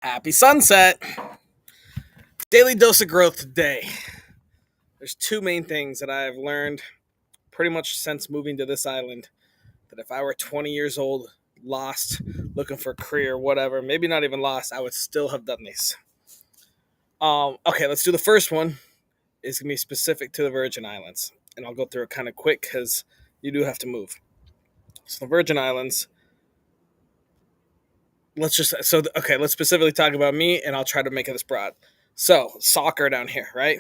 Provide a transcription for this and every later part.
Happy sunset. Daily dose of growth today. There's two main things that I've learned pretty much since moving to this island. That if I were 20 years old, lost, looking for a career, whatever, maybe not even lost, I would still have done these. Okay, let's do the first one. It's going to be specific to the Virgin Islands. And I'll go through it kind of quick because you do have to move. So the Virgin Islands, let's specifically talk about me and I'll try to make it this broad. So, soccer down here, right?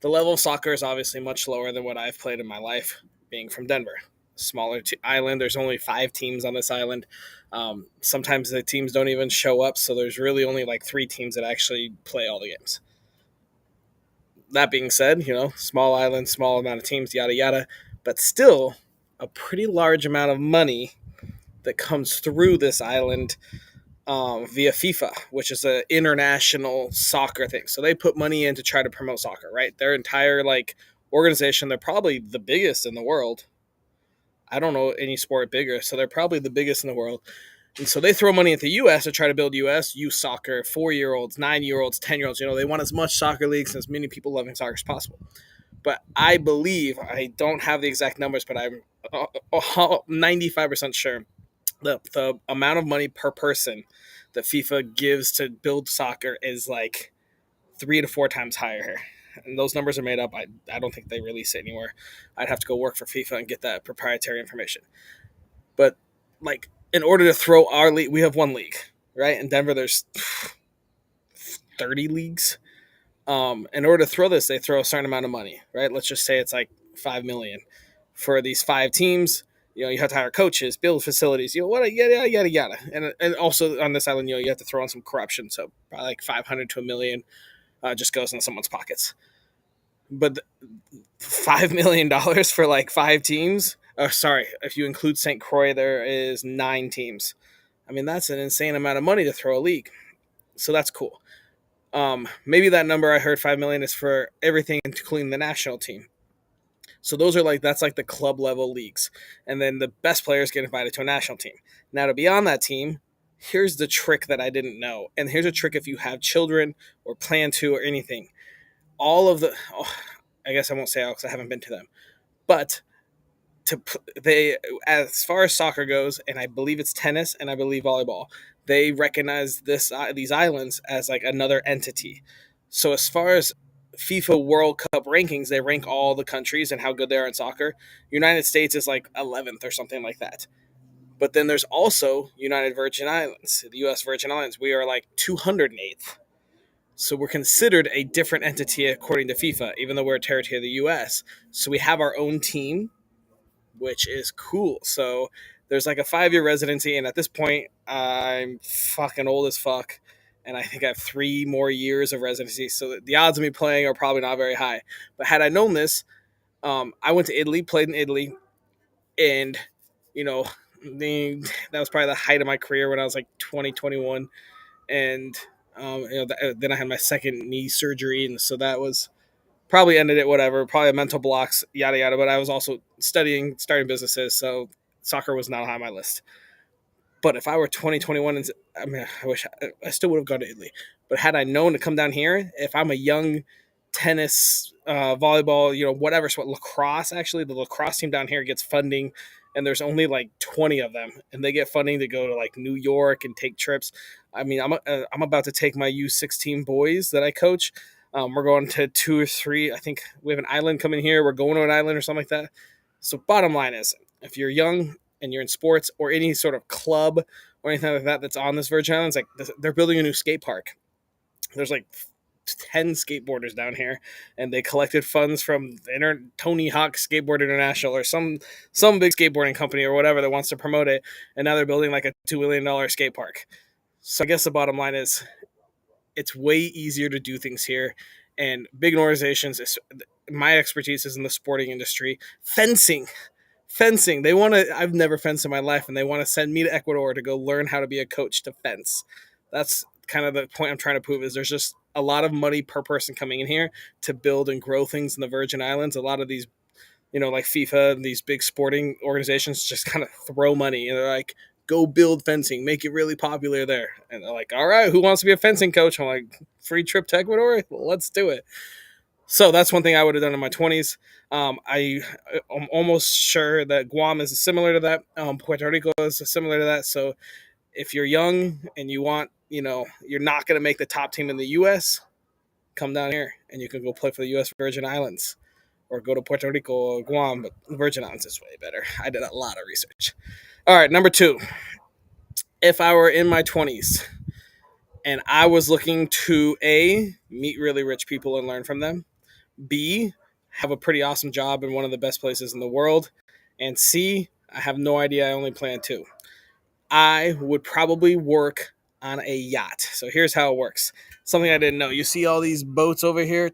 The level of soccer is obviously much lower than what I've played in my life, being from Denver. Smaller island. There's only 5 teams on this island. Sometimes the teams don't even show up, so there's really only like 3 teams that actually play all the games. That being said, small island, small amount of teams, yada yada, but still a pretty large amount of money that comes through this island via FIFA, which is an international soccer thing. So they put money in to try to promote soccer, right? Their entire organization, they're probably the biggest in the world. I don't know any sport bigger, so they're probably the biggest in the world. And so they throw money at the U.S. to try to build U.S. youth soccer, 4-year-olds, 9-year-olds, 10-year-olds. They want as much soccer leagues and as many people loving soccer as possible. But I believe, I don't have the exact numbers, but I'm 95% sure the amount of money per person that FIFA gives to build soccer is like 3 to 4 times higher here. And those numbers are made up. I don't think they release it anywhere. I'd have to go work for FIFA and get that proprietary information. But in order to throw our league, we have one league, right? In Denver, there's 30 leagues. In order to throw this, they throw a certain amount of money, right? Let's just say it's like $5 million for these 5 teams. You have to hire coaches, build facilities, yada, yada, yada. And also on this island, you have to throw in some corruption. So probably like 500 to $1 million just goes into someone's pockets. But $5 million for like 5 teams. If you include St. Croix, there is 9 teams. I mean, that's an insane amount of money to throw a league. So that's cool. Maybe that number I heard, 5 million, is for everything, including the national team. So those are that's like the club level leagues. And then the best players get invited to a national team. Now, to be on that team, here's the trick that I didn't know. And here's a trick if you have children or plan to or anything. I guess I won't say all because I haven't been to them. But as far as soccer goes, and I believe it's tennis and I believe volleyball, they recognize these islands as like another entity. So as far as FIFA World Cup rankings, they rank all the countries and how good they are in soccer. United States is like 11th or something like that. But then there's also United Virgin Islands, the U.S. Virgin Islands. We are like 208th. So we're considered a different entity according to FIFA, even though we're a territory of the U.S. So we have our own team, which is cool. So there's like a 5-year residency, and at this point, I'm fucking old as fuck. And I think I have 3 more years of residency, so the odds of me playing are probably not very high. But had I known this, I went to Italy, played in Italy, and that was probably the height of my career when I was like 20, 21, and then I had my second knee surgery, and so that was probably ended it. Whatever, probably mental blocks, yada yada. But I was also starting businesses, so soccer was not high on my list. But if I were 2021, I wish I still would have gone to Italy. But had I known to come down here, if I'm a young tennis, volleyball, whatever sport, lacrosse, actually, the lacrosse team down here gets funding, and there's only like 20 of them, and they get funding to go to like New York and take trips. I mean, I'm about to take my U16 boys that I coach. We're going to 2 or 3. I think we have an island coming here. We're going to an island or something like that. So bottom line is, if you're young and you're in sports or any sort of club or anything like that that's on this Virgin Islands, they're building a new skate park. There's like 10 skateboarders down here, and they collected funds from Tony Hawk Skateboard International or some big skateboarding company or whatever that wants to promote it, and now they're building like a $2 million skate park. So I guess the bottom line is, it's way easier to do things here, and big organizations. My expertise is in the sporting industry. Fencing. I've never fenced in my life, and they want to send me to Ecuador to go learn how to be a coach to fence. That's kind of the point I'm trying to prove, is there's just a lot of money per person coming in here to build and grow things in the Virgin Islands. A lot of these, like FIFA and these big sporting organizations just kind of throw money, and they're like, Go build fencing, make it really popular there. And they're like, all right, who wants to be a fencing coach? I'm like, free trip to Ecuador? Well, let's do it. So that's one thing I would have done in my 20s. I'm almost sure that Guam is similar to that. Puerto Rico is similar to that. So if you're young and you want, you're not going to make the top team in the U.S., come down here and you can go play for the U.S. Virgin Islands or go to Puerto Rico or Guam. But Virgin Islands is way better. I did a lot of research. All right, number 2. If I were in my 20s and I was looking to A, meet really rich people and learn from them, B, have a pretty awesome job in one of the best places in the world, and C, I have no idea, I only plan 2. I would probably work on a yacht. So here's how it works. Something I didn't know. You see all these boats over here?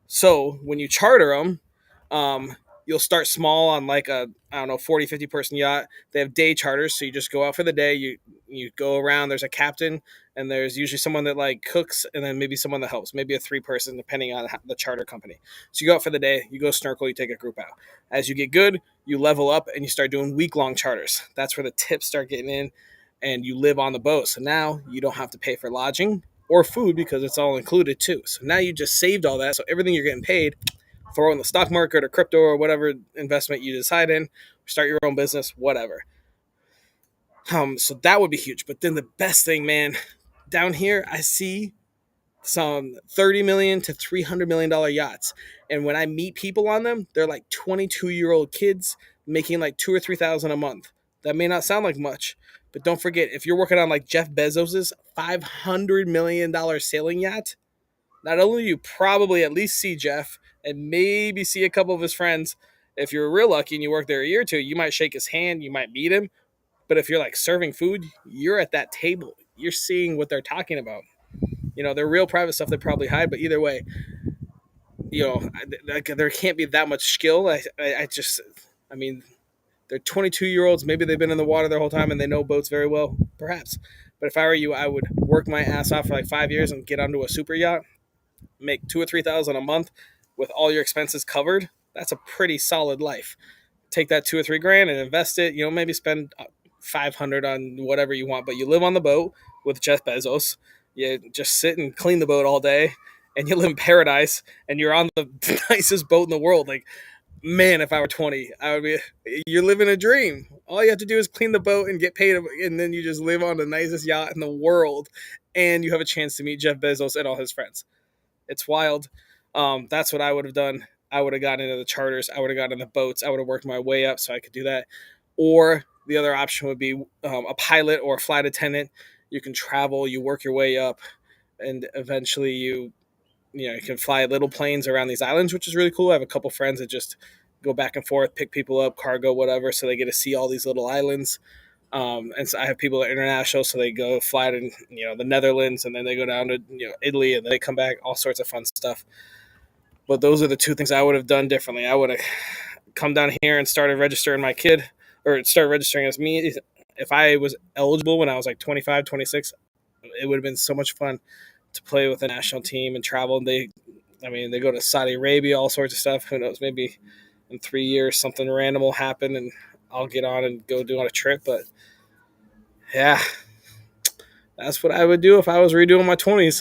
So when you charter them, you'll start small on like a, I don't know, 40, 50 person yacht. They have day charters. So you just go out for the day. You go around. There's a captain and there's usually someone that like cooks and then maybe someone that helps, maybe a 3-person depending on the charter company. So you go out for the day, you go snorkel, you take a group out. As you get good, you level up and you start doing week-long charters. That's where the tips start getting in and you live on the boat. So now you don't have to pay for lodging or food because it's all included too. So now you just saved all that. So everything you're getting paid, throw in the stock market or crypto or whatever investment you decide in, start your own business, whatever. So that would be huge. But then the best thing, man, down here I see some $30 million to $300 million yachts. And when I meet people on them, they're like 22-year-old kids making like 2 or 3,000 a month. That may not sound like much, but don't forget, if you're working on like Jeff Bezos's $500 million sailing yacht, not only you probably at least see Jeff and maybe see a couple of his friends. If you're real lucky and you work there a year or two, you might shake his hand, you might meet him. But if you're like serving food, you're at that table. You're seeing what they're talking about. Their real private stuff they probably hide, but either way, there can't be that much skill. I mean, they're 22-year-olds. Maybe they've been in the water their whole time and they know boats very well, perhaps. But if I were you, I would work my ass off for like 5 years and get onto a super yacht, make 2 or 3,000 a month with all your expenses covered. That's a pretty solid life. Take that 2 or 3 grand and invest it. Maybe spend 500 on whatever you want, but you live on the boat with Jeff Bezos. You just sit and clean the boat all day, and you live in paradise, and you're on the nicest boat in the world. Like, man, if I were 20, I would be. You're living a dream. All you have to do is clean the boat and get paid, and then you just live on the nicest yacht in the world, and you have a chance to meet Jeff Bezos and all his friends. It's wild. That's what I would have done. I would have gotten into the charters. I would have gotten in the boats. I would have worked my way up so I could do that. Or the other option would be a pilot or a flight attendant. You can travel, you work your way up, and eventually you can fly little planes around these islands, which is really cool. I have a couple friends that just go back and forth, pick people up, cargo, whatever, so they get to see all these little islands. And so I have people that are international, so they go fly to the Netherlands, and then they go down to Italy, and then they come back. All sorts of fun stuff. But those are the 2 things I would have done differently. I would have come down here and started registering my kid, or started registering as me. If I was eligible when I was like 25, 26, it would have been so much fun to play with the national team and travel. They go to Saudi Arabia, all sorts of stuff. Who knows? Maybe in 3 years something random will happen, and I'll get on and go do on a trip. But yeah, that's what I would do if I was redoing my 20s.